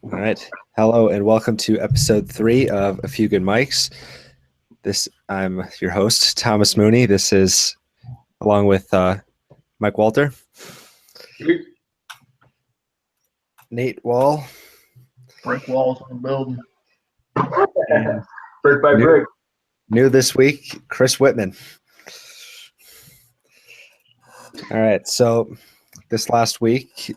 All right. Hello and welcome to episode 3 of A Few Good Mics. I'm your host, Thomas Mooney. This is along with Mike Walter, Nate Wall, Brick walls on the building. and Brick by brick. new this week, Chris Whitman. All right. So this last week,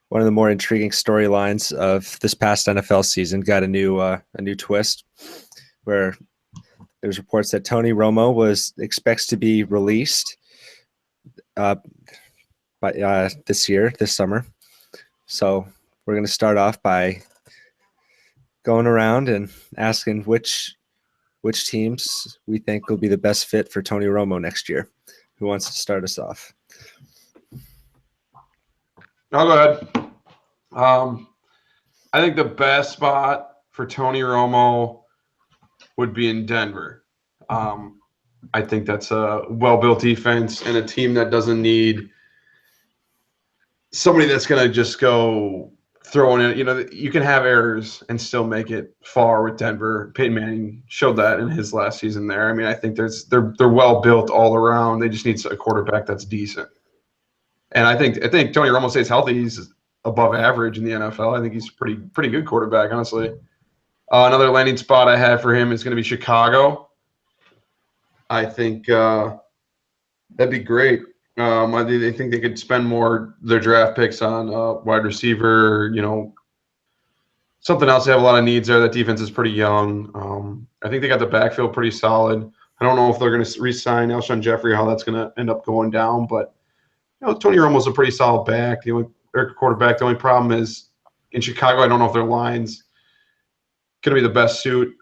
one of the more intriguing storylines of this past NFL season got a new twist, where there's reports that Tony Romo expects to be released by this summer. So we're going to start off by going around and asking which teams we think will be the best fit for Tony Romo next year. Who wants to start us off? I'll go ahead. I think the best spot for Tony Romo would be in Denver. I think that's a well-built defense and a team that doesn't need somebody that's going to just go throwing it. You know, you can have errors and still make it far with Denver. Peyton Manning showed that in his last season there. I mean, I think they're well-built all around. They just need a quarterback that's decent. And I think Tony Romo stays healthy. He's above average in the NFL. I think he's a pretty good quarterback, honestly. Another landing spot I have for him is going to be Chicago. I think that'd be great. I think they could spend more their draft picks on wide receiver, something else. They have a lot of needs there. That defense is pretty young. I think they got the backfield pretty solid. I don't know if they're going to re-sign Alshon Jeffrey, how that's going to end up going down, but Tony Romo's a pretty solid back. Quarterback. The only problem is in Chicago, I don't know if their line's going to be the best suit,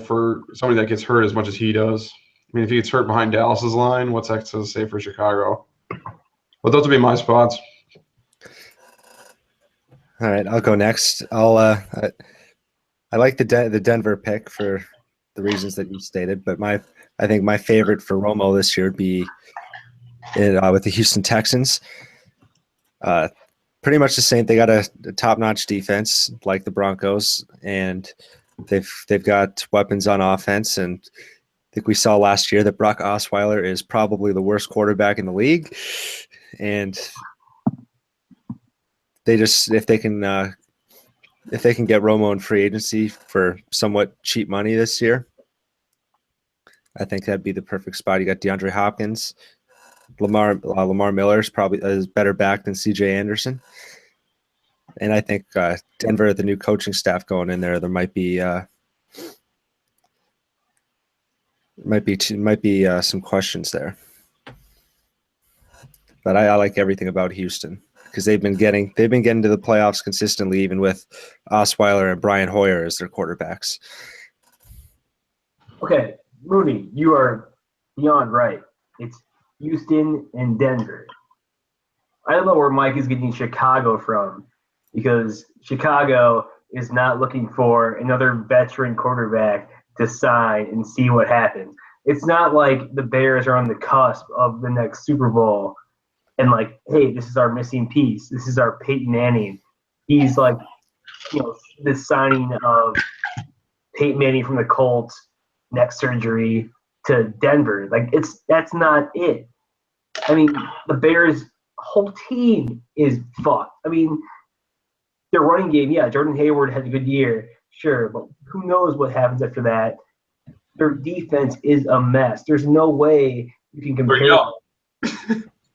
for somebody that gets hurt as much as he does. I mean, if he gets hurt behind Dallas's line, what's that to say for Chicago? But those would be my spots. All right, I'll go next. I like the Denver pick for the reasons that you stated, but I think my favorite for Romo this year would be with the Houston Texans. Pretty much the same. They got a top-notch defense like the Broncos, and they've got weapons on offense. And I think we saw last year that Brock Osweiler is probably the worst quarterback in the league. And if they can get Romo in free agency for somewhat cheap money this year, I think that'd be the perfect spot. You got DeAndre Hopkins. Lamar Miller is probably a better back than C.J. Anderson, and I think Denver, the new coaching staff going in there might be some questions there. But I like everything about Houston because they've been getting to the playoffs consistently, even with Osweiler and Brian Hoyer as their quarterbacks. Okay, Mooney, you are beyond right. It's Houston and Denver. I don't know where Mike is getting Chicago from, because Chicago is not looking for another veteran quarterback to sign and see what happens. It's not like the Bears are on the cusp of the next Super Bowl and like, hey, this is our missing piece. This is our Peyton Manning. He's like, the signing of Peyton Manning from the Colts, neck surgery to Denver. Like, that's not it. I mean, the Bears' whole team is fucked. I mean, their running game, yeah, Jordan Hayward had a good year, sure, but who knows what happens after that. Their defense is a mess. There's no way you can compare.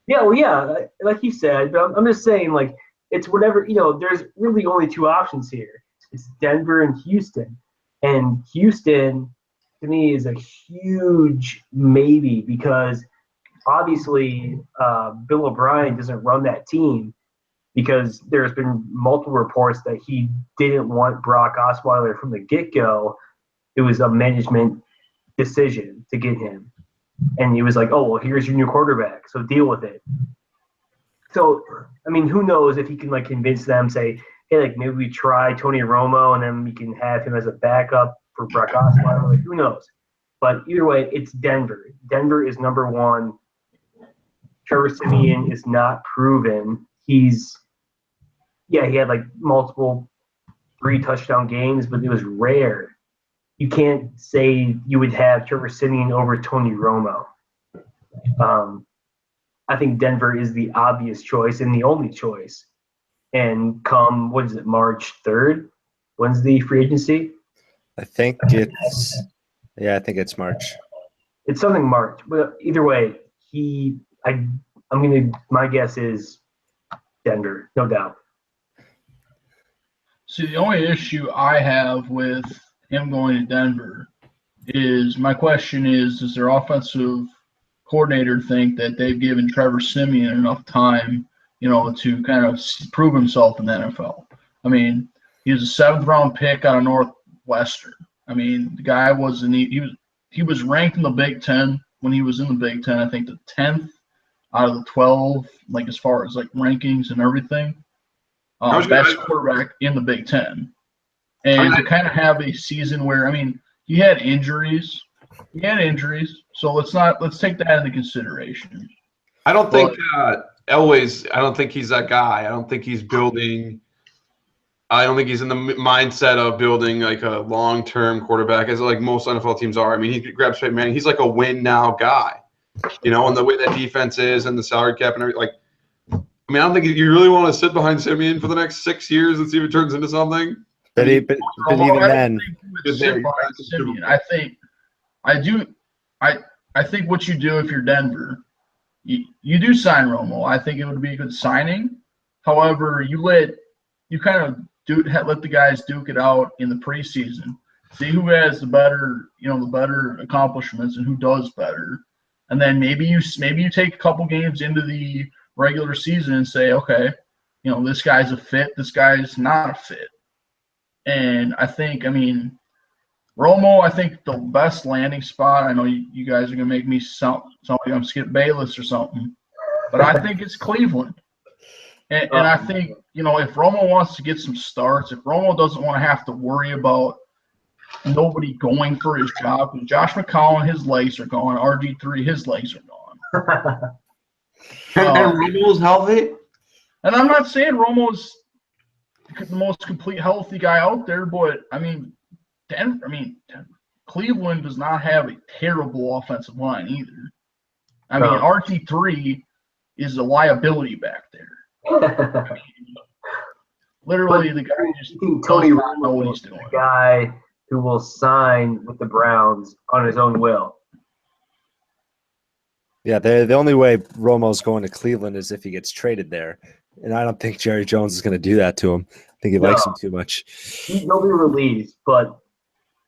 Yeah, well, yeah, like you said, but I'm just saying, like, it's whatever, there's really only two options here. It's Denver and Houston. And Houston, to me, is a huge maybe because obviously Bill O'Brien doesn't run that team because there's been multiple reports that he didn't want Brock Osweiler from the get-go. It was a management decision to get him. And he was like, oh, well, here's your new quarterback, so deal with it. So, I mean, who knows if he can, like, convince them, say, hey, like, maybe we try Tony Romo and then we can have him as a backup for Brock Osweiler. Like, who knows? But either way, it's Denver. Denver is number one. Trevor Siemian is not proven. He's Yeah, he had like multiple 3-touchdown games, but it was rare. You can't say you would have Trevor Siemian over Tony Romo. I think Denver is the obvious choice and the only choice. And come, what is it, March 3rd? When's the free agency? I think it's March. It's something March. But either way, my guess is Denver, no doubt. See, the only issue I have with him going to Denver is my question is, does their offensive coordinator think that they've given Trevor Siemian enough time, to kind of prove himself in the NFL? I mean, he was a 7th-round pick out of Northwestern. I mean, the guy he was ranked in the Big Ten when he was in the Big Ten. I think the 10th out of the 12, like as far as like rankings and everything. Best quarterback in the Big Ten. And to kind of have a season where, I mean, he had injuries. So let's take that into consideration. I don't think Elway's. I don't think he's that guy. I don't think he's building. I don't think he's in the mindset of building like a long-term quarterback, as like most NFL teams are. I mean, he grabs Peyton Manning. He's like a win-now guy, and the way that defense is and the salary cap and everything. Like, I mean, I don't think you really want to sit behind Siemian for the next 6 years and see if it turns into something. But even then, I think what you do if you're Denver, you do sign Romo. I think it would be a good signing. However, you let the guys duke it out in the preseason. See who has the better accomplishments and who does better. And then maybe you take a couple games into the regular season and say, okay, this guy's a fit, this guy's not a fit. And Romo, I think the best landing spot, I know you guys are going to make me sound like I'm Skip Bayless or something, but I think it's Cleveland. And I think, if Romo wants to get some starts, if Romo doesn't want to have to worry about nobody going for his job, and Josh McCown, his legs are gone, RG3, his legs are gone. And Romo's healthy? And I'm not saying Romo's the most complete healthy guy out there, but Cleveland does not have a terrible offensive line either. RG3 is a liability back there. Literally, the guy just Tony does not know what Romo he's doing. The guy who will sign with the Browns on his own will. Yeah, the only way Romo's going to Cleveland is if he gets traded there. And I don't think Jerry Jones is going to do that to him. I think he likes him too much. He'll be released, but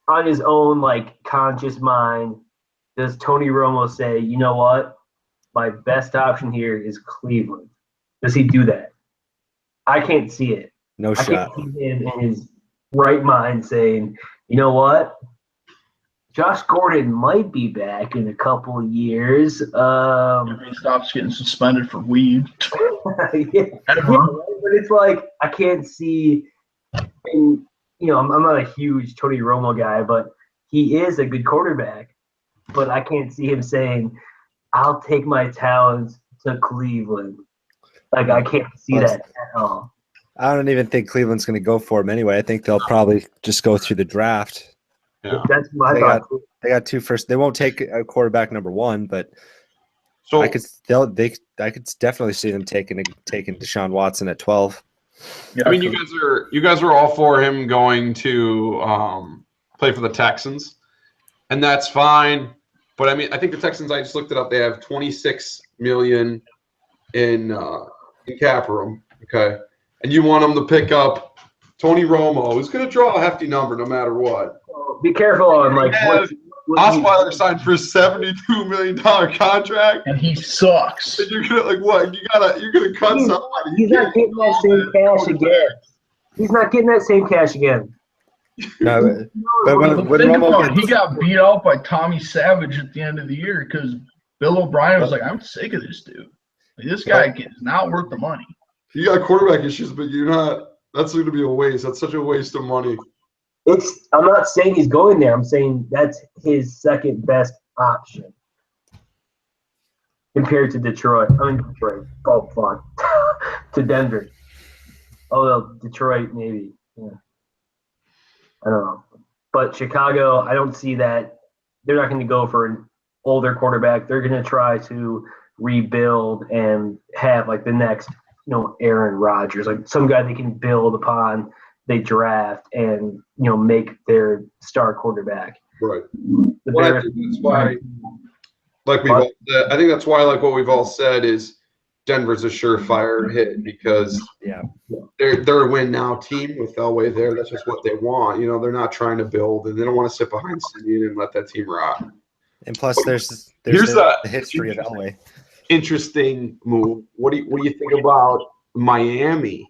on his own, conscious mind, does Tony Romo say, you know what? My best option here is Cleveland. Does he do that? I can't see it. No shot. I can't see him in his right mind saying, you know what? Josh Gordon might be back in a couple of years. If he stops getting suspended for weed. Yeah, but it's like I can't see. And, I'm not a huge Tony Romo guy, but he is a good quarterback. But I can't see him saying, "I'll take my talents to Cleveland." I can't see that at all. I don't even think Cleveland's going to go for him anyway. I think they'll probably just go through the draft. Yeah. That's my thought. They got 2 first. They won't take a quarterback number 1, but so I could definitely see them taking Deshaun Watson at 12. Yeah, I mean, you guys are all for him going to play for the Texans, and that's fine. But I mean, I think the Texans. I just looked it up. They have $26 million in cap room. Okay, and you want them to pick up Tony Romo, who's going to draw a hefty number no matter what. Be careful on Osweiler signed for a $72 million contract, and he sucks. And you're gonna what? You're gonna cut somebody. He's not getting that same cash again. He's not getting that same cash again. No, but when Romo he got beat out by Tommy Savage at the end of the year because Bill O'Brien was like, "I'm sick of this dude. This guy is not worth the money." You got quarterback issues, but you're not. That's going to be a waste. That's such a waste of money. I'm not saying he's going there. I'm saying that's his second best option compared to Detroit. Oh, fuck. To Denver. Oh, well, Detroit maybe. Yeah. I don't know. But Chicago, I don't see that. They're not going to go for an older quarterback. They're going to try to rebuild and have like the next, Aaron Rodgers, like some guy they can build upon. They draft and make their star quarterback. Right. The Well, I Bears, think that's why, like we've all said, I think that's why, like what we've all said, is Denver's a surefire hit because Yeah. they're a win now team with Elway there. That's just what they want. They're not trying to build, and they don't want to sit behind Simeon and let that team rot. And plus, there's Here's the history of Elway. Interesting move. What do you think about Miami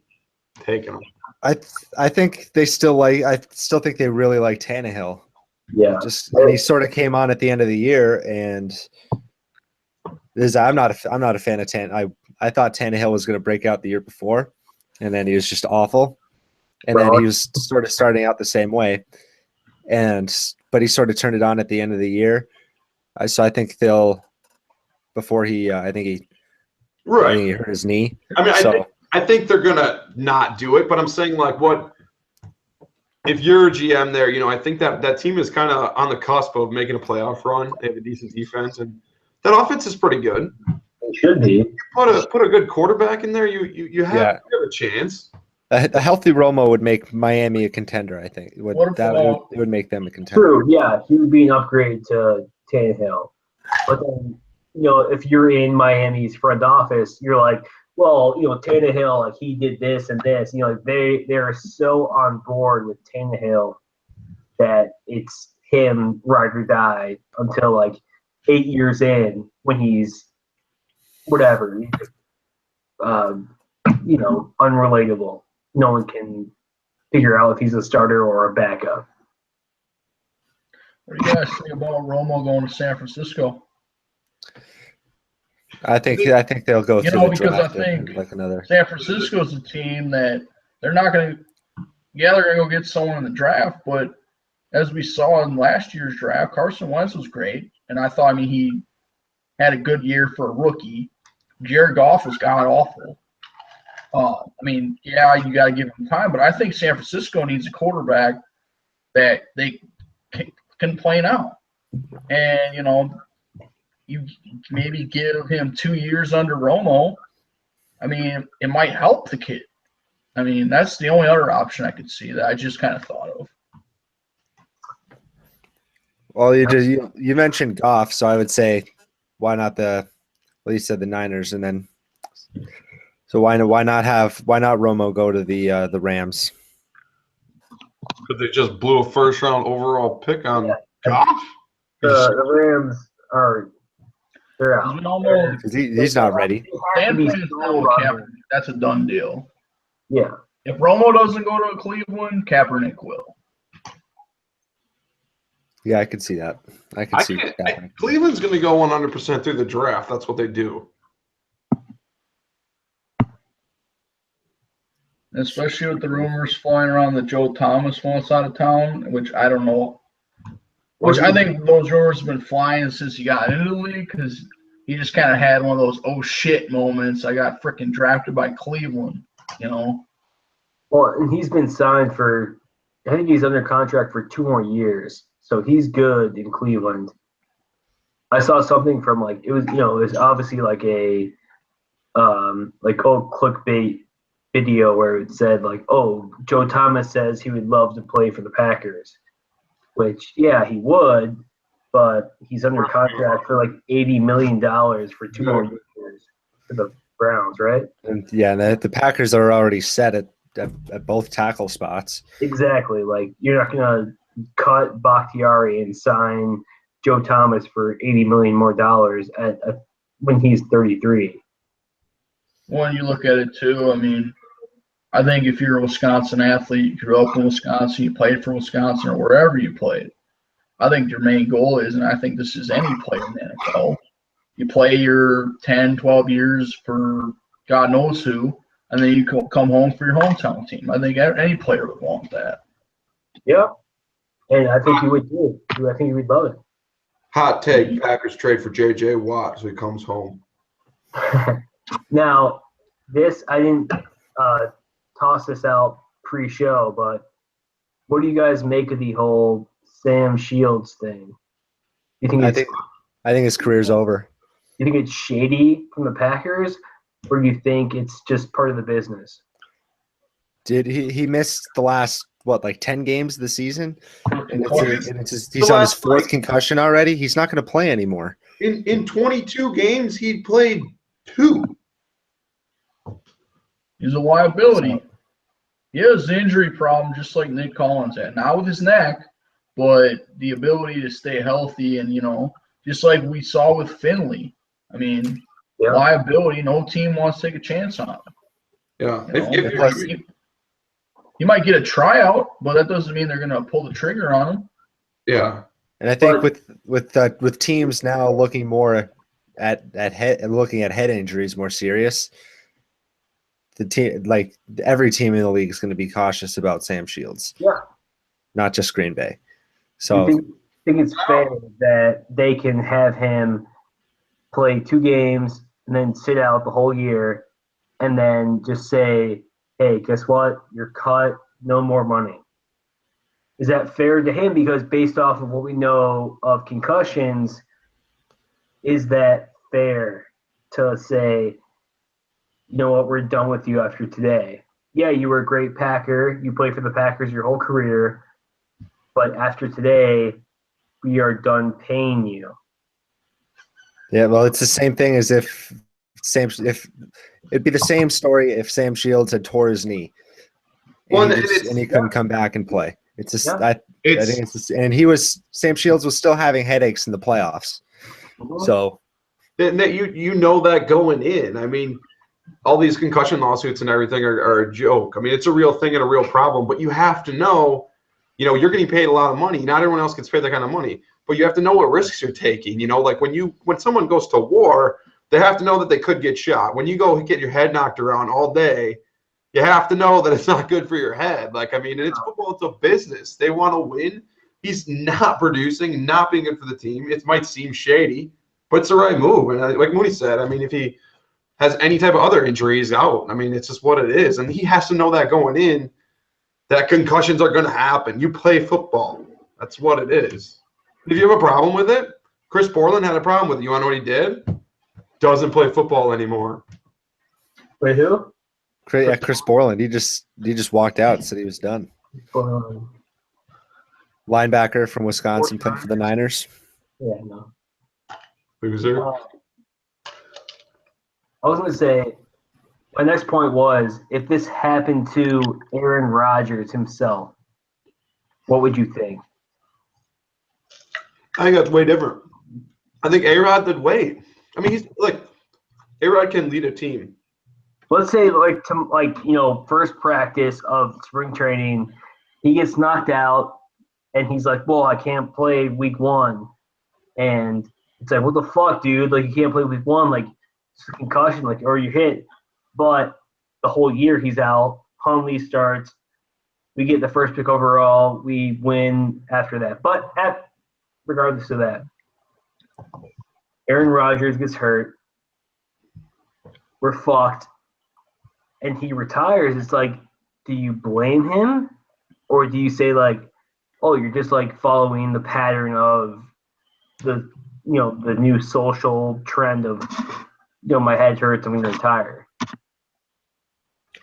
taking them? I think they still I still think they really like Tannehill. yeah. And he sort of came on at the end of the year, and I'm not a fan of I thought Tannehill was going to break out the year before, and then he was just awful, and then he was sort of starting out the same way, but he sort of turned it on at the end of the year. So I think before he I think he hurt his knee. I mean, I think they're gonna not do it, but I'm saying like what if you're a GM there, I think that team is kind of on the cusp of making a playoff run. They have a decent defense, and that offense is pretty good. It should be. You put a good quarterback in there, you have a chance. A healthy Romo would make Miami a contender, I think. It would make them a contender. True, yeah. He would be an upgrade to Tannehill. But then, if you're in Miami's front office, you're like, well, Tannehill, like he did this and this. They're so on board with Tannehill that it's him ride or die until like 8 years in when he's whatever, unrelatable. No one can figure out if he's a starter or a backup. What do you guys think about Romo going to San Francisco? I think they'll go through the draft. I think like another. San Francisco's a team that they're not going to. Yeah, they're going to go get someone in the draft, but as we saw in last year's draft, Carson Wentz was great, and I thought, he had a good year for a rookie. Jared Goff was god awful. You got to give him time, but I think San Francisco needs a quarterback that they can play now, and you maybe give him 2 years under Romo. It might help the kid. That's the only other option I could see that I just kind of thought of. Well, you mentioned Goff, so I would say, why not you said the Niners, and then so why not Romo go to the Rams? Because they just blew a first round overall pick on Goff. The Rams they're out. He's not ready. That's a done deal. Yeah. If Romo doesn't go to Cleveland, Kaepernick will. Yeah, I could see that. Cleveland's going to go 100% through the draft. That's what they do. Especially with the rumors flying around that Joe Thomas wants out of town, which I don't know. Which I think those rumors have been flying since he got into the league because he just kind of had one of those oh shit moments. I got freaking drafted by Cleveland, Well, and he's been signed I think he's under contract for 2 more years. So he's good in Cleveland. I saw something from it was obviously like a old clickbait video where it said Joe Thomas says he would love to play for the Packers, which he would, but he's under contract for $80 million for 2 more years for the Browns, right? And the Packers are already set at both tackle spots. Exactly. You're not gonna cut Bakhtiari and sign Joe Thomas for $80 million more when he's 33. When you look at it too, I think if you're a Wisconsin athlete, you grew up in Wisconsin, you played for Wisconsin or wherever you played, I think your main goal is, and I think this is any player in the NFL, you play your 10, 12 years for God knows who, and then you come home for your hometown team. I think any player would want that. Yeah, and I think he would too. I think he would love it. Hot take, Packers trade for J.J. Watt so he comes home. Now, this I didn't tossed this out pre-show, but what do you guys make of the whole Sam Shields thing? You think I it's think his career's over. you think it's shady from the Packers, or do you think it's just part of the business? Did he missed the last like 10 games of the season? And he's on his fourth concussion already. He's not going to play anymore. In 22 games, he played 2. He's a liability. He has an injury problem just like Nick Collins had. Not with his neck, but the ability to stay healthy and, just like we saw with Finley. I mean, liability, no team wants to take a chance on him. Yeah. He might get a tryout, but that doesn't mean they're going to pull the trigger on him. Yeah. And I think with teams now looking more at head injuries more serious, the team every team in the league is going to be cautious about Sam Shields. Yeah. Not just Green Bay. So I think it's fair that they can have him play 2 games and then sit out the whole year and then just say, hey, guess what? You're cut. No more money. Is that fair to him? Because based off of what we know of concussions, is that fair to say, you know what, we're done with you after today? Yeah, you were a great Packer. You played for the Packers your whole career. But after today, we are done paying you. Yeah, well, it's the same thing as if it'd be the same story if Sam Shields had tore his knee and he couldn't come back and play. It's just I think it's just, and Sam Shields was still having headaches in the playoffs. So that you know that going in. I mean, all these concussion lawsuits and everything are a joke. I mean, it's a real thing and a real problem, but you have to know, you're getting paid a lot of money. Not everyone else gets paid that kind of money, but you have to know what risks you're taking. Like when someone goes to war, they have to know that they could get shot. When you go get your head knocked around all day, you have to know that it's not good for your head. It's football. It's a business. They want to win. He's not producing, not being good for the team. It might seem shady, but it's the right move. And like Mooney said, if he has any type of other injury, he's out. It's just what it is. And he has to know that going in, that concussions are going to happen. You play football. That's what it is. If you have a problem with it, Chris Borland had a problem with it. You want to know what he did? Doesn't play football anymore. Wait, who? Chris Borland. He just walked out and said he was done. Linebacker from Wisconsin, played for the Niners. Yeah, no. Loser. I was going to say, my next point was, if this happened to Aaron Rodgers himself, what would you think? I think that's way different. I think A-Rod did wait. He's A-Rod can lead a team. Let's say first practice of spring training, he gets knocked out and he's like, well, I can't play week 1. And it's like, what the fuck, dude? You can't play week 1. It's a concussion, or you hit. But the whole year he's out. Hundley starts. We get the first pick overall. We win after that. But regardless of that, Aaron Rodgers gets hurt. We're fucked. And he retires. It's do you blame him? Or do you say, oh, you're just, following the pattern of the new social trend of, my head hurts, I'm going to retire?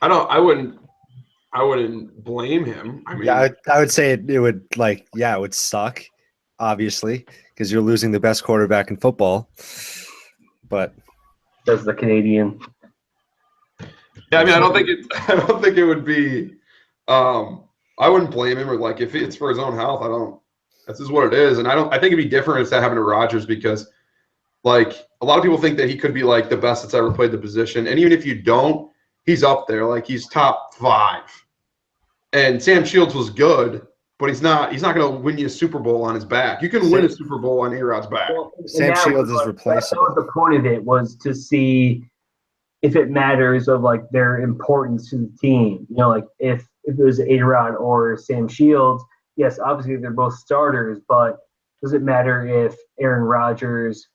I wouldn't blame him. I would say it would it would suck, obviously, because you're losing the best quarterback in football. But that's the Canadian. Yeah, I don't think it would be. I wouldn't blame him, or if it's for his own health. This is what it is, and I think it'd be different if that happened to Rodgers because, a lot of people think that he could be the best that's ever played the position, and even if you don't, he's up there. He's top 5. And Sam Shields was good, but he's not going to win you a Super Bowl on his back. You can win a Super Bowl on A-Rod's back. Well, Sam Shields is replaceable. That was the point of it, was to see if it matters of their importance to the team. If it was A-Rod or Sam Shields, yes, obviously they're both starters, but does it matter if Aaron Rodgers,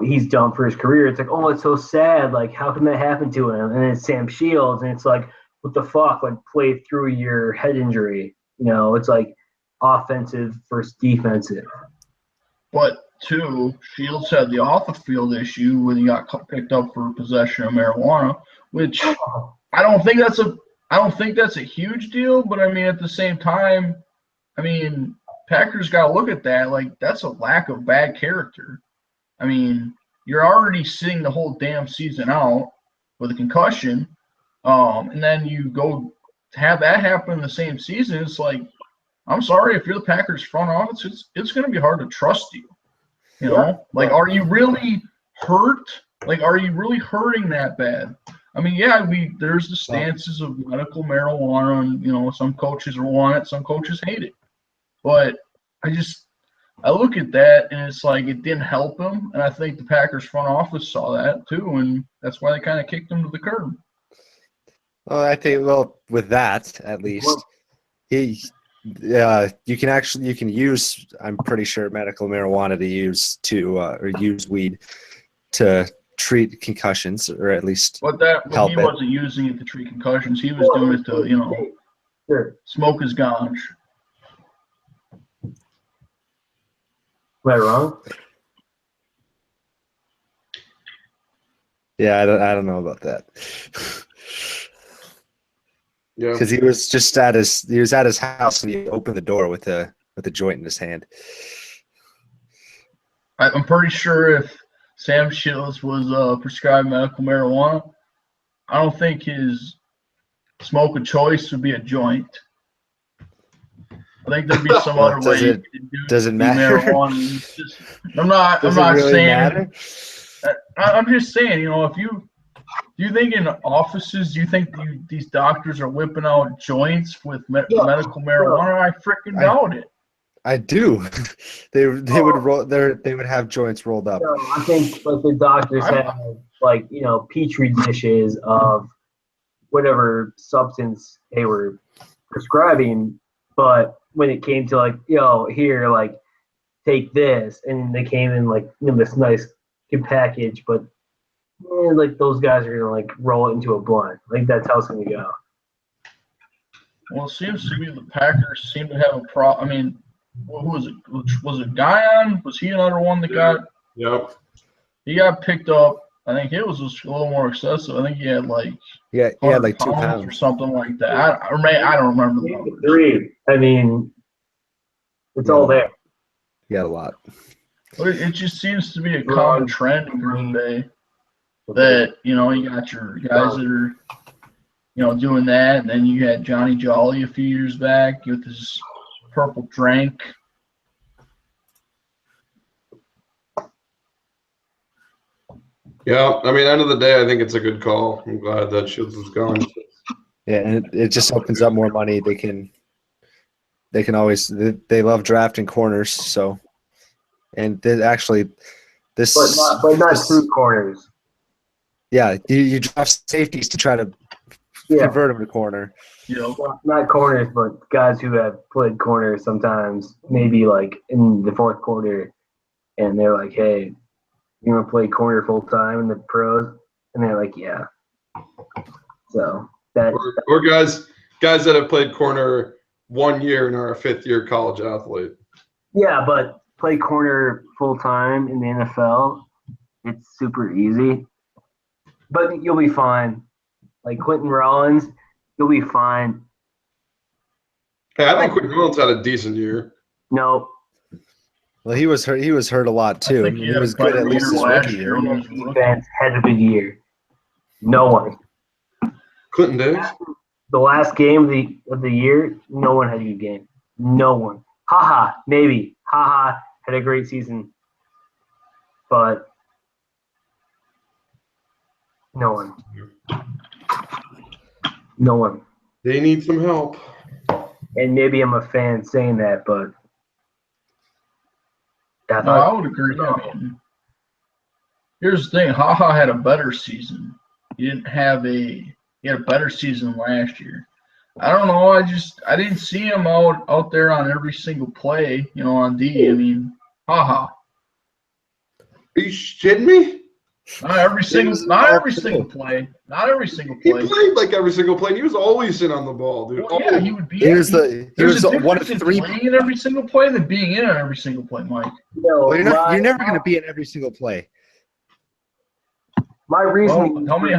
he's done for his career. It's like, oh, it's so sad. Like, how can that happen to him? And then Sam Shields, and it's like, what the fuck? Like, play through your head injury. It's like offensive versus defensive. But two, Shields had the off the field issue when he got picked up for possession of marijuana, which I don't think that's a huge deal. But I mean, at the same time, I mean, Packers got to look at that like that's a lack of bad character. I mean, you're already sitting the whole damn season out with a concussion, and then you go to have that happen in the same season. It's like, I'm sorry, if you're the Packers front office, it's going to be hard to trust you. Like, are you really hurt? Like, are you really hurting that bad? I mean, yeah, there's the stances of medical marijuana, and some coaches want it, some coaches hate it. But I look at that, and it's like it didn't help him, and I think the Packers front office saw that too, and that's why they kind of kicked him to the curb. Well, I think with that at least, you can use, I'm pretty sure, medical marijuana to use or use weed to treat concussions, or at least but he wasn't using it to treat concussions. He was doing it to smoke his ganj. Am I wrong? Yeah, I don't know about that. Yeah, because he was at his house and he opened the door with a joint in his hand. I'm pretty sure if Sam Shields was prescribed medical marijuana, I don't think his smoke of choice would be a joint. I think there'd be some other way. Does it matter? I'm not really saying. Matter? I'm just saying, if do you think in offices, do you think these doctors are whipping out joints with medical marijuana? I freaking doubt it. I do. They would have joints rolled up. No, I think like the doctors have like petri dishes of whatever substance they were prescribing, but when it came to like here, like take this, and they came in like this nice package, but like those guys are gonna like roll it into a blunt. Like that's how it's gonna go. Well, it seems to me the Packers seem to have a problem. I mean, who was it? Was it Guyon? Was he another one that got? Yep. He got picked up. I think it was just a little more excessive. I think he had like he had like 2 pounds or something like that. I don't remember the numbers. 3. I mean, it's all there. He had a lot. But it just seems to be a common trend in Green Bay that you got your guys that are doing that, and then you had Johnny Jolly a few years back with his purple drink. Yeah, I mean, end of the day, I think it's a good call. I'm glad that Shields is gone. Yeah, and it just opens up more money. They can always they love drafting corners. So, and actually, this but not true corners. Yeah, you draft safeties to try to convert them to corner. Not corners, but guys who have played corner sometimes, maybe like in the fourth quarter, and they're like, "Hey, you want to play corner full time in the pros?" And they're like, "Yeah." So that or guys that have played corner 1 year and are a fifth-year college athlete. Yeah, but play corner full time in the NFL, it's super easy. But you'll be fine. Like Quentin Rollins, you'll be fine. Hey, I think Quentin Rollins had a decent year. No. Well, he was hurt. He was hurt a lot too. He was good at least his rookie year. Defense had a good year. No one. Clinton Diggs. The last game of the year, no one had a good game. No one. Haha, maybe. Haha had a great season, but no one. No one. They need some help. And maybe I'm a fan saying that, but I would agree. I mean, here's the thing: Haha had a better season. He had a better season last year. I don't know. I didn't see him out there on every single play, on D. I mean, Haha. Are you kidding me? Not every single play. Not every single He play. played like every single play. And he was always in on the ball, dude. Well, yeah, he would be. He was There's a one difference of in 3. playing in every single play than being in on every single play, Mike. Well, you're never going to be in every single play. My reasoning. Somebody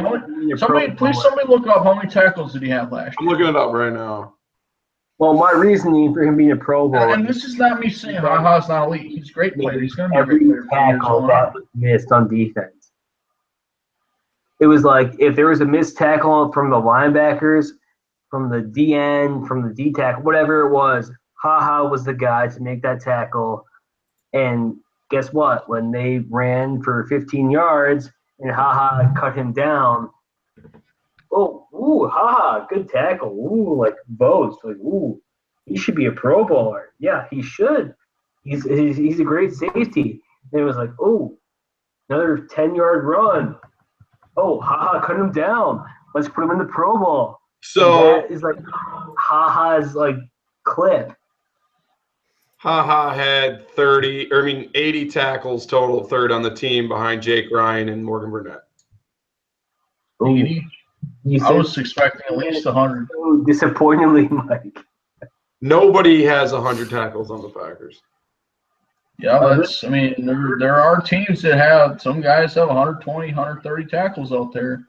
look up how many tackles did he have last I'm year? looking it up right now. Well, my reasoning for him being a Pro Bowler. And this is not me saying Ha-Ha's not elite. He's a great player. He's going to be a great every player for years tackle on. that was missed on defense. It was like if there was a missed tackle from the linebackers, from the DN, from the D tackle, whatever it was, Ha was the guy to make that tackle. And guess what? When they ran for 15 yards and Ha cut him down, good tackle. Ooh, like boast. Like, ooh, he should be a Pro Bowler. Yeah, he should. He's a great safety. And it was like, oh, another 10-yard run. Oh, cut him down. Let's put him in the Pro Bowl. So that is like Ha-Ha's like clip. Ha had 80 tackles total, third on the team behind Jake Ryan and Morgan Burnett. Ooh. I was expecting at least 100. So disappointingly, Mike. Nobody has 100 tackles on the Packers. Yeah, there are teams that have, some guys have 120, 130 tackles out there.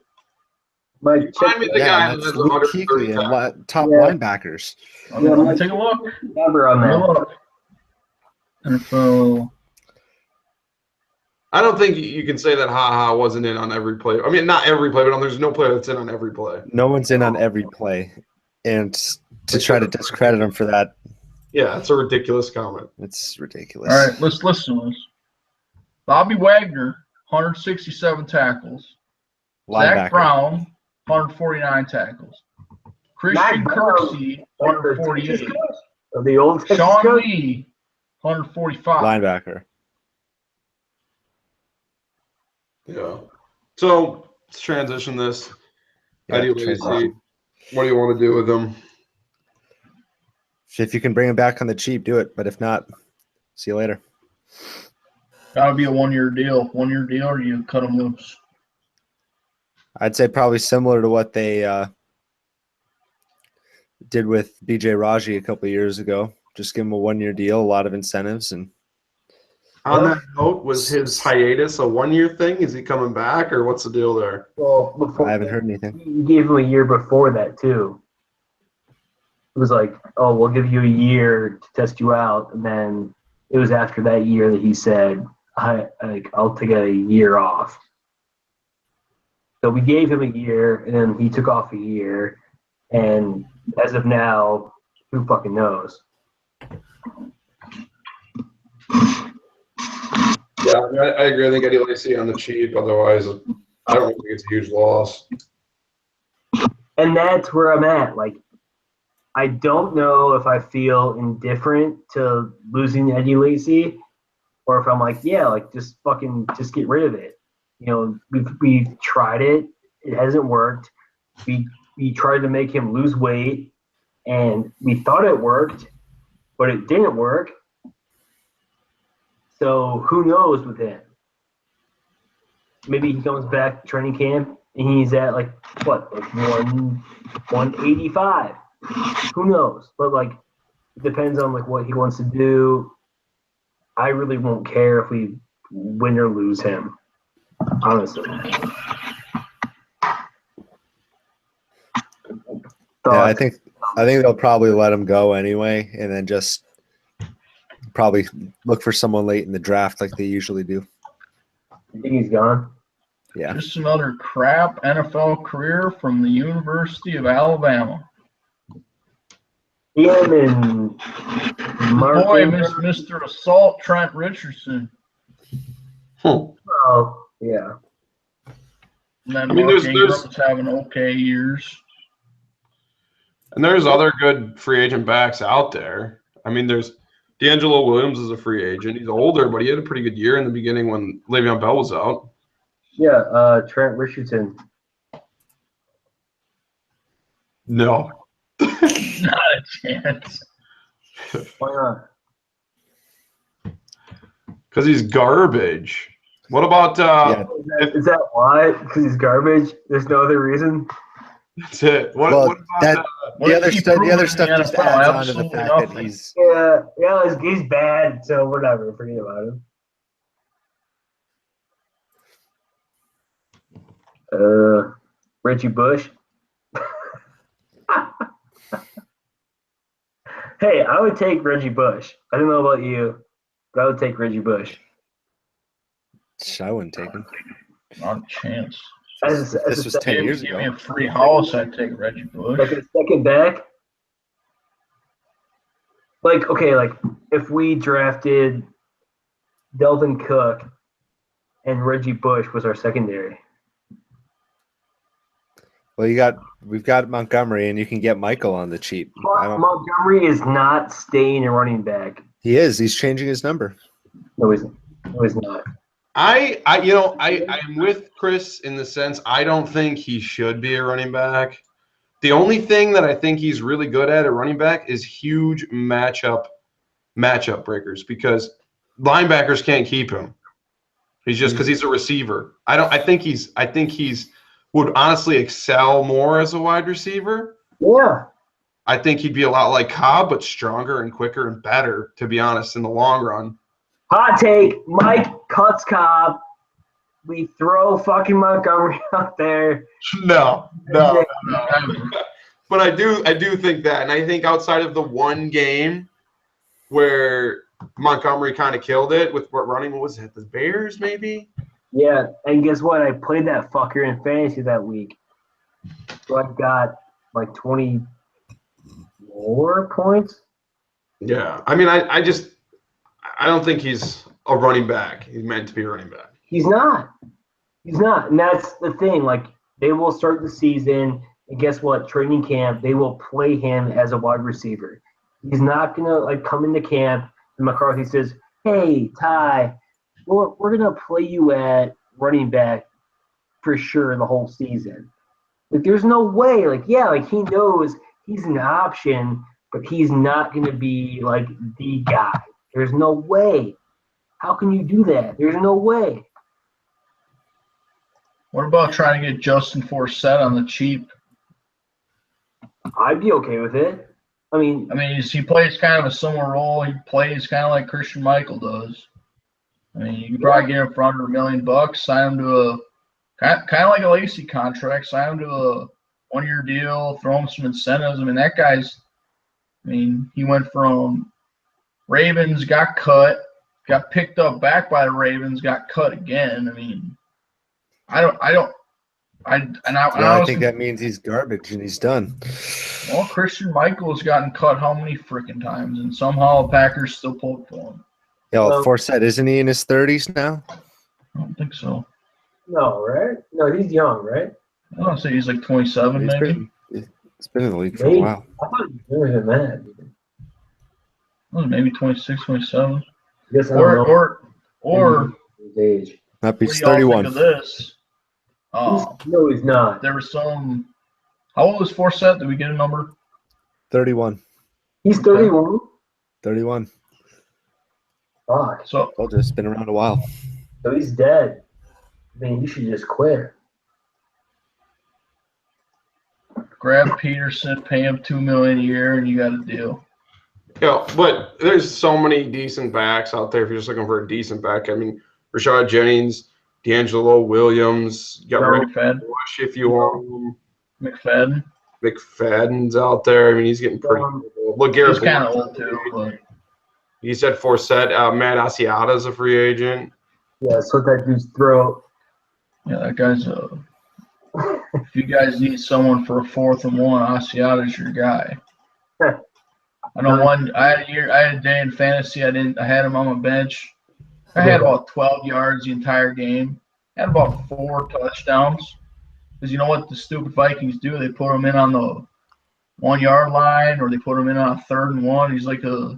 Mike, Find me the guy that has Luke 130 Kuechly tackles. and top linebackers. Let me take a look. Number on that. NFL. I don't think you can say that Ha wasn't in on every play. I mean, not every play, but there's no player that's in on every play. No one's in on every play. And to try to discredit him for that, yeah, it's a ridiculous comment. It's ridiculous. All right, let's listen to this. Bobby Wagner, 167 tackles. Linebacker. Zach Brown, 149 tackles. Christian Kirksey, 148. The old Sean Lee, 145. Linebacker. Yeah. So let's transition this. Yeah, Eddie Lacy. What do you want to do with him? If you can bring him back on the cheap, do it. But if not, see you later. Gotta be a 1-year deal. 1-year deal, or you cut him loose. I'd say probably similar to what they did with BJ Raji a couple of years ago. Just give him a 1-year deal, a lot of incentives, and. On that note, was his hiatus a 1-year thing? Is he coming back, or what's the deal there? Well, I haven't heard anything. You gave him a year before that too. It was like, oh, we'll give you a year to test you out, and then it was after that year that he said, I'll take a year off. So we gave him a year, and then he took off a year, and as of now, who fucking knows? Yeah, I agree. I think Eddie Lacy on the cheap. Otherwise, I don't think it's a huge loss. And that's where I'm at. Like, I don't know if I feel indifferent to losing Eddie Lacy, or if I'm like, yeah, like just get rid of it. You know, we've tried it. It hasn't worked. We tried to make him lose weight, and we thought it worked, but it didn't work. So who knows with him? Maybe he comes back to training camp and he's at like 185. Who knows? But like it depends on like what he wants to do. I really won't care if we win or lose him. Honestly. Yeah, I think they'll probably let him go anyway, and then just probably look for someone late in the draft like they usually do. You think he's gone? Yeah. Just another crap NFL career from the University of Alabama. Him and Boy, Mr. Assault Trent Richardson. Oh, yeah. And then there's Ingram's having okay years. And there's other good free agent backs out there. I mean, there's D'Angelo Williams is a free agent. He's older, but he had a pretty good year in the beginning when Le'Veon Bell was out. Yeah, Trent Richardson. No. Not a chance. Why not? Because he's garbage. What about Yeah. Is that why? Because he's garbage? There's no other reason? that's it. What Well, about that What the has other he stuff, the proven other in stuff the just NFL? adds on to the Absolutely fact that nothing. He's bad, so whatever. Forget about him. Reggie Bush. Hey, I would take Reggie Bush. I don't know about you, but I would take Reggie Bush. I wouldn't take him. Not a chance. As If this was 10 Maybe years give me ago. a free house, I'd take Reggie Bush. like a second back. Like, okay, like if we drafted Delvin Cook and Reggie Bush was our secondary. Well, we've got Montgomery, and you can get Michael on the cheap. Montgomery is not staying a running back. He is. He's changing his number. No, he's not. I'm with Chris in the sense I don't think he should be a running back. The only thing that I think he's really good at running back is huge matchup breakers because linebackers can't keep him. He's just because he's a receiver. I think he's would honestly excel more as a wide receiver. Yeah. I think he'd be a lot like Cobb, but stronger and quicker and better, to be honest, in the long run. Hot take, Mike cuts Cobb. We throw fucking Montgomery out there. No. But I do think that, and I think outside of the one game where Montgomery kind of killed it with running, what was it, the Bears maybe? Yeah, and guess what? I played that fucker in fantasy that week. So I got like 20 more points. Yeah, I mean, I don't think he's a running back. He's meant to be a running back. He's not. And that's the thing. Like, they will start the season, and guess what? Training camp, they will play him as a wide receiver. He's not going to, like, come into camp, and McCarthy says, hey, Ty, we're going to play you at running back for sure the whole season. Like, there's no way. Like, yeah, like, he knows he's an option, but he's not going to be, like, the guy. There's no way. How can you do that? There's no way. What about trying to get Justin Forsett on the cheap? I'd be okay with it. I mean, he plays kind of a similar role. He plays kind of like Christian Michael does. I mean, you could probably get him for under $1 million, sign him to a kind of like a Lacey contract, sign him to a one-year deal, throw him some incentives. I mean, that guy's. I mean, he went from Ravens, got cut, got picked up back by the Ravens, got cut again. I mean, I think that means he's garbage and he's done. Well, Christian Michael has gotten cut how many freaking times, and somehow the Packers still pulled for him. Yeah, Forsett, isn't he in his 30s now? I don't think so. no, right? No, he's young, right? I want to say he's like 27, maybe. He's been in the league for a while. I thought he was younger than that. Maybe 26, 27. I guess I don't know Or his age. That what beats do y'all 31. think of this? No, he's not. There was some. How old is Forsett? Did we get a number? 31. He's 31. 31. Fuck. So Told you, it's been around a while. So he's dead. I mean, you should just quit. grab Peterson, pay him $2 million a year, and you got a deal. Yeah, but there's so many decent backs out there if you're just looking for a decent back. I mean, Rashad Jennings, D'Angelo Williams, you got Rick McFadden. Bush if you want. McFadden. McFadden's out there. I mean, he's getting pretty old. Look, Garrett He's kind of Blount's old too, but he said Forsett. Matt Asiata's a free agent. Yeah, slit that dude's throat. yeah, that guy's a. If you guys need someone for a 4th and 1, Asiata's your guy. I know I had a day in fantasy. I had him on my bench. I had about 12 yards the entire game. Had about 4 touchdowns. Because you know what the stupid Vikings do? They put him in on the 1-yard line, or they put him in on a 3rd and 1. He's like a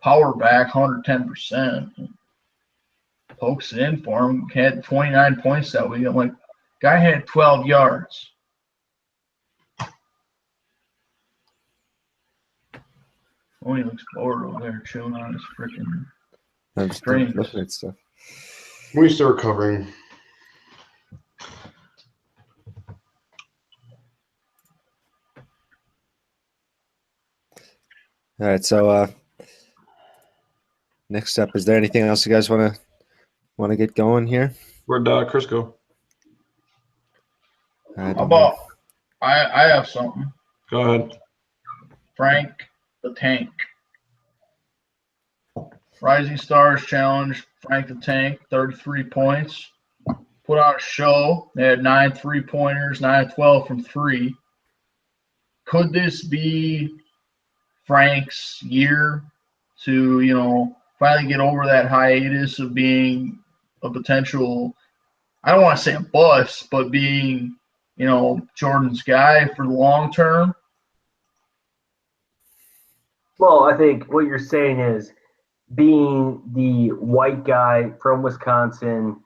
power back, 110%. Pokes it in for him. Had 29 points that week. I'm like, guy had 12 yards. Tony looks bored over there chewing on his freaking I'm just strings. looking at stuff. We still recovering. All right, so next up, is there anything else you guys want to get going here? Where'd Chris go? I How don't know. about I have something. Go ahead. Frank the Tank. Rising Stars Challenge, Frank the Tank, 33 points. Put on a show. They had 9 3-pointers, 9 of 12 from 3. Could this be Frank's year to, finally get over that hiatus of being a potential, I don't want to say a bust, but being, Jordan's guy for the long term? Well, I think what you're saying is being the white guy from Wisconsin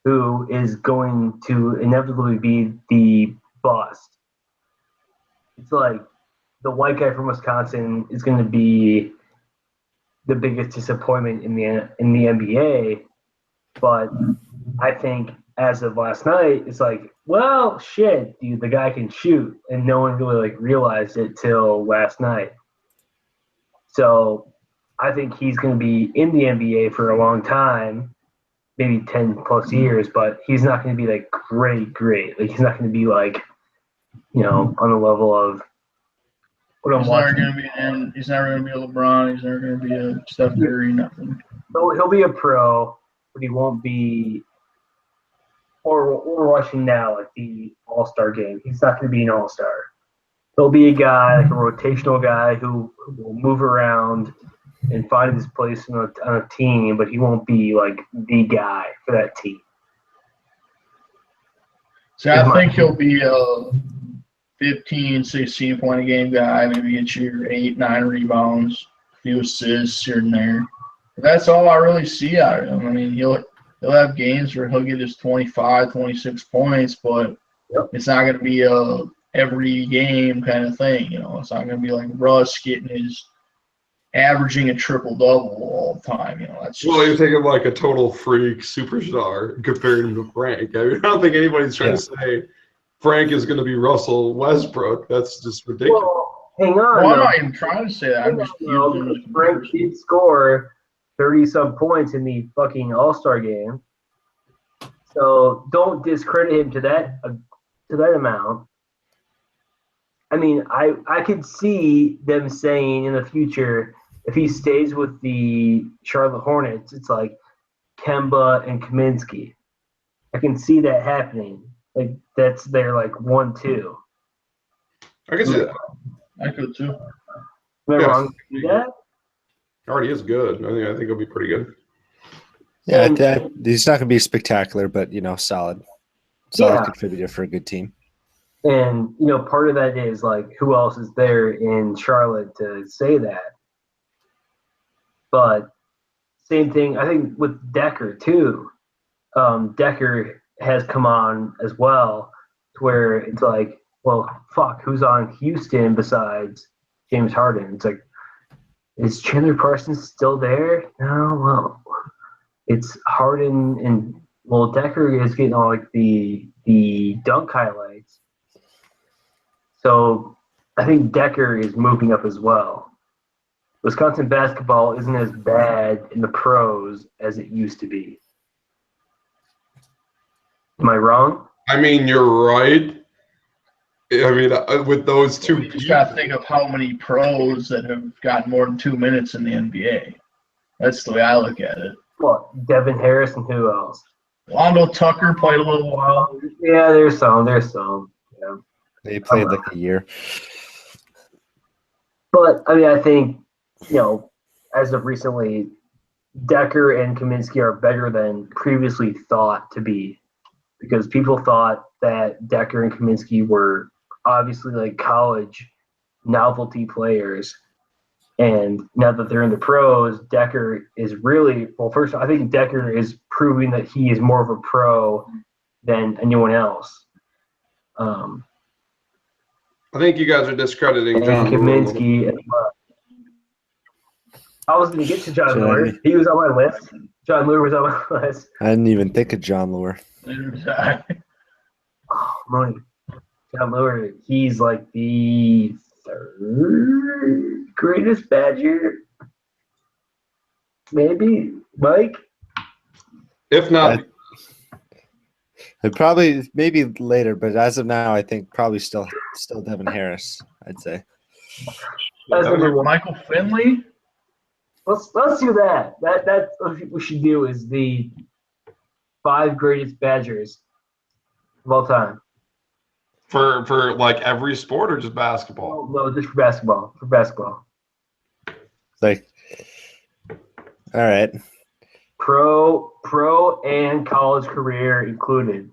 who is going to inevitably be the bust. It's like the white guy from Wisconsin is going to be the biggest disappointment in the NBA. But I think as of last night, it's like, well, shit, dude, the guy can shoot, and no one really realized it till last night. So I think he's going to be in the NBA for a long time, maybe 10 plus years, but he's not going to be like great. Like he's not going to be like, on the level of what I'm He's never watching. going to be he's never going to be a LeBron. He's never going to be a Steph Curry, nothing. So he'll be a pro, but he won't be. Or we're watching now, like the All-Star game. He's not going to be an All-Star. He'll be a guy, like a rotational guy who will move around and find his place on a team, but he won't be like the guy for that team. So I think he'll be a 15, 16 point a game guy, maybe get you 8, 9 rebounds, a few assists here and there. But that's all I really see out of him. I mean, he'll have games where he'll get his 25, 26 points, but it's not going to be a every game kind of thing. It's not going to be like Russ getting averaging a triple-double all the time. That's just, Well, you're thinking like a total freak superstar comparing him to Frank. I mean, I don't think anybody's trying to say Frank is going to be Russell Westbrook. That's just ridiculous. Well, hang on. Well, I'm not even trying to say that. I'm just using Frank did score 30-some points in the fucking All-Star game. So don't discredit him to that amount. I mean, I could see them saying in the future, if he stays with the Charlotte Hornets, it's like Kemba and Kaminsky. I can see that happening. Like that's their like 1-2. I can see that. I could too. Am I wrong to see that? Already is good. I think it'll be pretty good. Yeah, he's not going to be spectacular, but solid contributor for a good team. And part of that is like who else is there in Charlotte to say that? But same thing, I think with Decker too. Decker has come on as well, to where it's like, well, fuck, who's on Houston besides James Harden? It's like, is Chandler Parsons still there? No, well, it's Harden and Decker is getting all like the dunk highlights. So I think Decker is moving up as well. Wisconsin basketball isn't as bad in the pros as it used to be. Am I wrong? I mean, you're right. I mean, with those two You just got to think of how many pros that have gotten more than 2 minutes in the NBA. That's the way I look at it. What, Devin Harris and who else? Londo Tucker played a little while. Yeah, there's some. Yeah. They played like a year. But, I mean, I think, as of recently, Decker and Kaminsky are better than previously thought to be. Because people thought that Decker and Kaminsky were obviously like college novelty players. And now that they're in the pros, Decker is really – well, first, I think Decker is proving that he is more of a pro than anyone else. I think you guys are discrediting John Kaminsky as well. I was going to get to John Moore. He was on my list. John Lure was on my list. I didn't even think of John Lure. Neither did I. Oh, money. John Lure, he's like the third greatest Badger. Maybe. Mike? If not, Probably maybe later, but as of now, I think probably still Devin Harris. I'd say. That's number one. Michael Finley? Let's do that. That's what we should do is the 5 greatest Badgers of all time. for like every sport or just basketball? No, just for basketball. For basketball. Like, all right. Pro and college career included.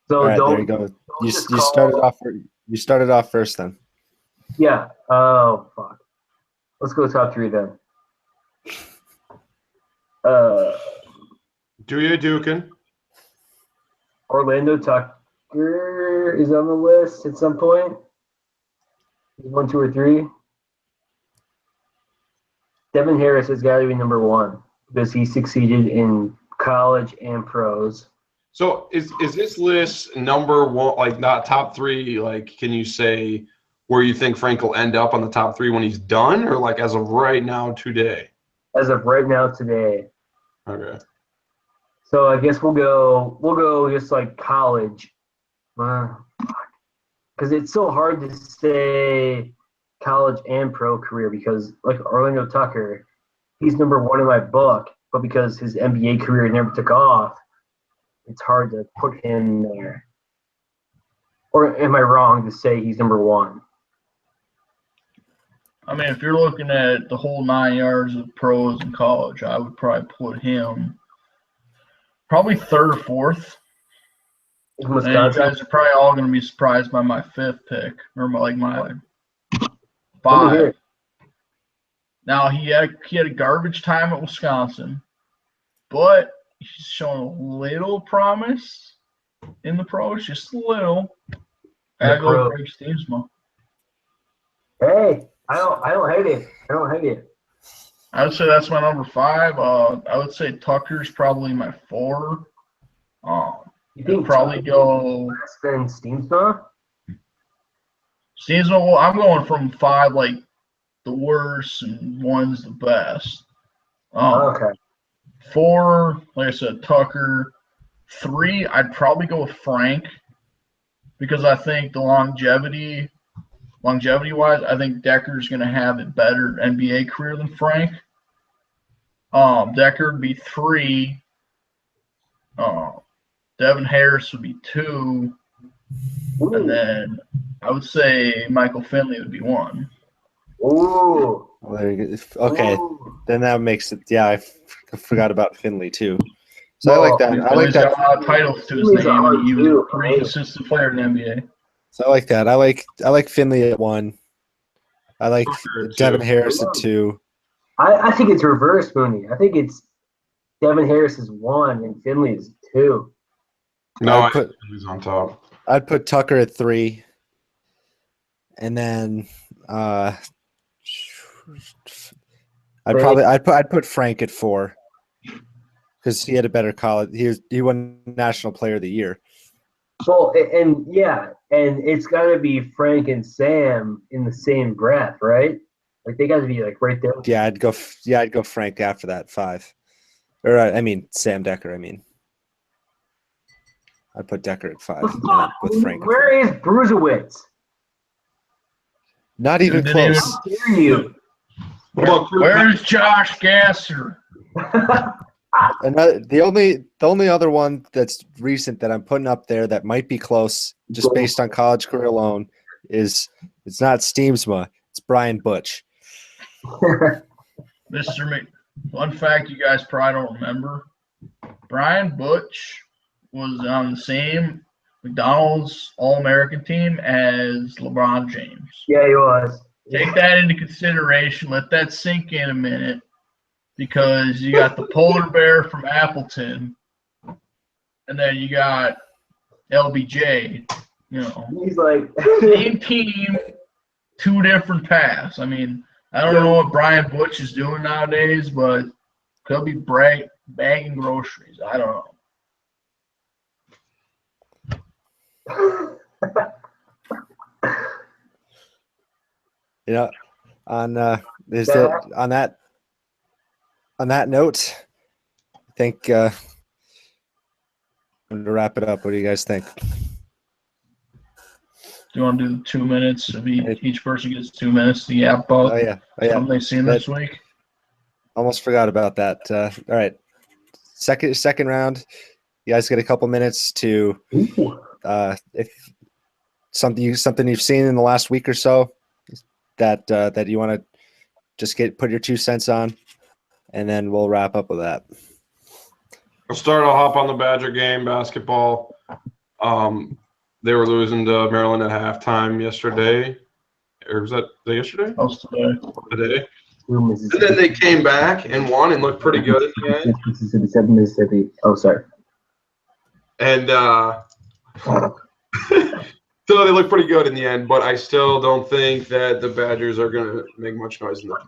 So All right, don't. there you go. don't You just started call- off. You started off first then. Yeah. Oh fuck. Let's go top 3 then. Duya Dukin. Orlando Tucker is on the list at some point. 1, 2, or 3. Devin Harris has got to be number 1 because he succeeded in college and pros. So is this list number one, like not top 3? Like, can you say where you think Frank will end up on the top 3 when he's done, or like as of right now today? As of right now today. Okay. So I guess we'll go just like college. Because it's so hard to say college and pro career because like Orlando Tucker, he's number 1 in my book, but because his NBA career never took off, it's hard to put him there. Or am I wrong to say he's number 1? I mean, if you're looking at the whole 9 yards of pros in college, I would probably put him probably 3rd or 4th. And you guys are probably all going to be surprised by my 5th pick, or my 5. Now, he had a garbage time at Wisconsin, but he's shown a little promise in the pros, just a little. I go Greg Steensma. Hey, I don't hate it. I don't hate it. I would say that's my number 5. I would say Tucker's probably my 4. You think probably go less than Steensma? Steensma. Well, I'm going from 5, like the worst, and 1's the best. Okay. 4, like I said, Tucker. 3, I'd probably go with Frank because I think the longevity wise, I think Decker's going to have a better NBA career than Frank. Decker would be 3. Devin Harris would be 2. Ooh. And then I would say Michael Finley would be 1. Ooh. Well, there you go. Okay, Ooh. then that makes it. Yeah, I forgot about Finley too. So I like that. I like He's that. got a lot of titles to his Finley's name, and he was too, a pretty consistent player in the NBA. So I like that. I like Finley at 1. I like Devin Harris at 2. I think it's reverse, Mooney. I think it's Devin Harris is 1 and Finley is 2. No, I think he's on top. I'd put Tucker at 3, and then I'd put Frank at 4 because he had a better college. He won National Player of the Year. Well, and it's got to be Frank and Sam in the same breath, right? Like they got to be like right there. Yeah, I'd go Frank after that 5, or I mean Sam Decker. I'd put Decker at 5 with Frank. Where is Bruisewitz? Not even close. How dare you? Where's Josh Gasser? The only other one that's recent that I'm putting up there that might be close, just based on college career alone, is it's not Steemsma, it's Brian Butch. Fun fact you guys probably don't remember. Brian Butch was on the same McDonald's All-American team as LeBron James. Yeah, he was. Take that into consideration. Let that sink in a minute. Because you got the polar bear from Appleton, and then you got LBJ. He's like same team, 2 different paths. I mean, I don't know what Brian Butch is doing nowadays, but Could be bagging groceries. I don't know. You know, on on that note, I think I'm going to wrap it up. What do you guys think? Do you want to do 2 minutes? Each person gets 2 minutes to yap about something they've seen this week. Almost forgot about that. All right, second round. You guys get a couple minutes to if something you've seen in the last week or so that you want to just put your 2 cents on, and then we'll wrap up with that. I'll hop on the Badger game, basketball. They were losing to Maryland at halftime yesterday. Or was that yesterday? That was today. And then they came back and won and looked pretty good at the end. Mississippi. Oh, sorry. And so they look pretty good in the end, but I still don't think that the Badgers are going to make much noise in that.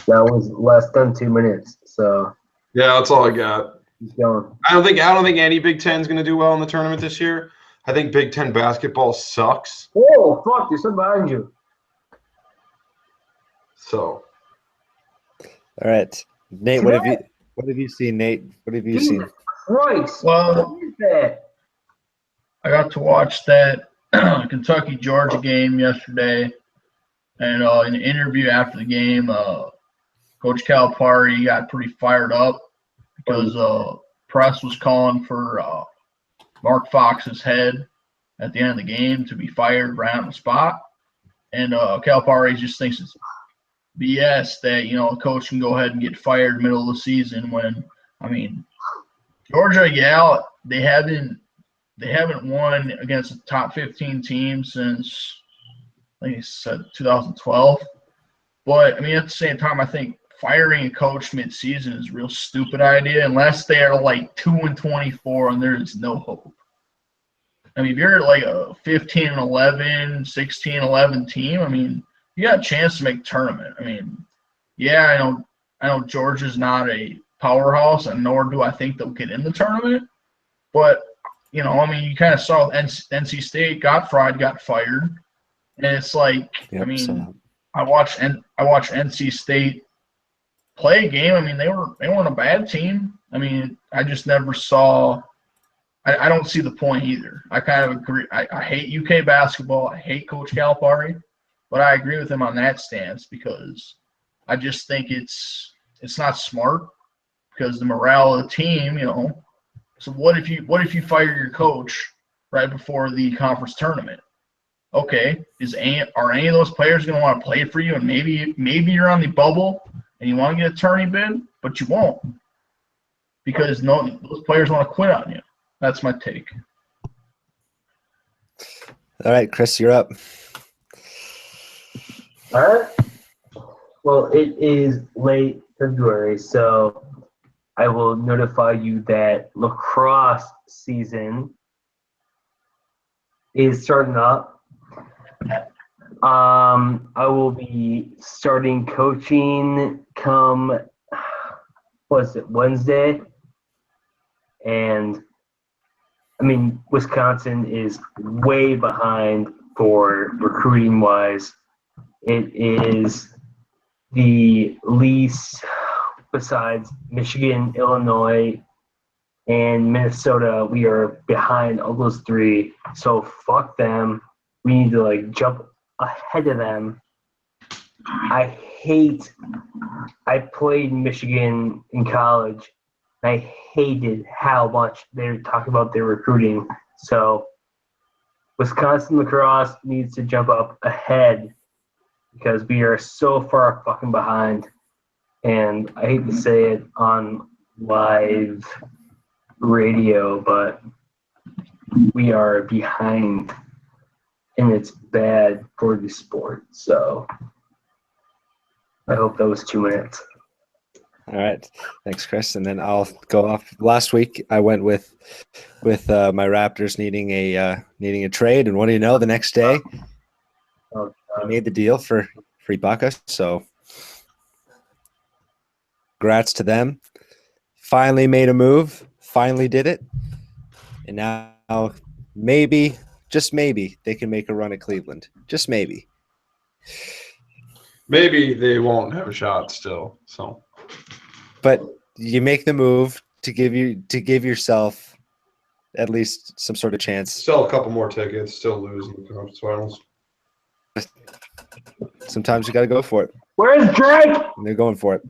That was less than 2 minutes. So yeah, that's all I got. Keep going. I don't think any Big Ten is going to do well in the tournament this year. I think Big Ten basketball sucks. Oh fuck! There's something behind you. So. All right, Nate. What have you seen, Nate? What have you seen? Christ! Well, what is that? I got to watch that Kentucky-Georgia game yesterday, and in an interview after the game, Coach Calipari got pretty fired up because press was calling for Mark Fox's head at the end of the game to be fired right on the spot, and Calipari just thinks it's BS that a coach can go ahead and get fired middle of the season when Georgia, they haven't won against a top 15 team since, I think he said 2012. But, at the same time, I think firing a coach mid-season is a real stupid idea unless they are like 2-24 and there is no hope. If you're like a 15-11, 16-11 team, you got a chance to make tournament. I know Georgia's not a powerhouse, and nor do I think they'll get in the tournament. But you kind of saw NC State got fired, and it's like, I watched NC State play a game. They weren't a bad team. I just never saw. I don't see the point either. I kind of agree. I hate UK basketball. I hate Coach Calipari, but I agree with him on that stance because I just think it's not smart because the morale of the team, So what if you fire your coach right before the conference tournament? Okay, are any of those players going to want to play for you? And maybe you're on the bubble and you want to get a tourney bid, but you won't because those players want to quit on you. That's my take. All right, Chris, you're up. All right. Well, it is late February, so I will notify you that lacrosse season is starting up. I will be starting coaching come, Wednesday? And Wisconsin is way behind for recruiting wise. It is the least, besides Michigan, Illinois, and Minnesota, we are behind all those three. So fuck them. We need to jump ahead of them. I played Michigan in college. I hated how much they were talking about their recruiting. So Wisconsin lacrosse needs to jump up ahead because we are so far fucking behind. And I hate to say it on live radio, but we are behind, and it's bad for the sport. So I hope that was 2 minutes. All right, thanks, Chris. And then I'll go off. Last week I went with my Raptors needing a trade, and what do you know? The next day, I made the deal for Ibaka. So Congrats to them. Finally made a move. Finally did it. And now maybe, just maybe, they can make a run at Cleveland. Just maybe. Maybe they won't have a shot still. So, But you make the move to give yourself at least some sort of chance. sell a couple more tickets, still lose in the conference finals. Sometimes you got to go for it. Where's Drake? And they're going for it.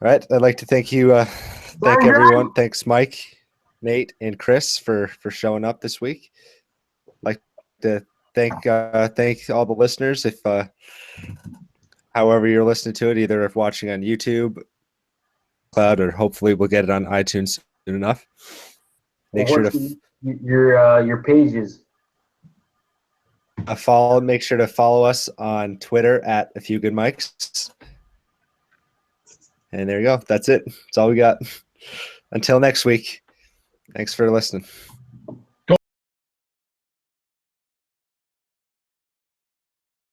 All right. I'd like to thank you. Thank everyone. Thanks, Mike, Nate, and Chris for showing up this week. I'd like to thank all the listeners. If however you're listening to it, either if watching on YouTube, Cloud, or hopefully we'll get it on iTunes soon enough. Make sure to your pages. follow. Make sure to follow us on Twitter at A Few Good Mics. And there you go. That's it. That's all we got. Until next week. Thanks for listening.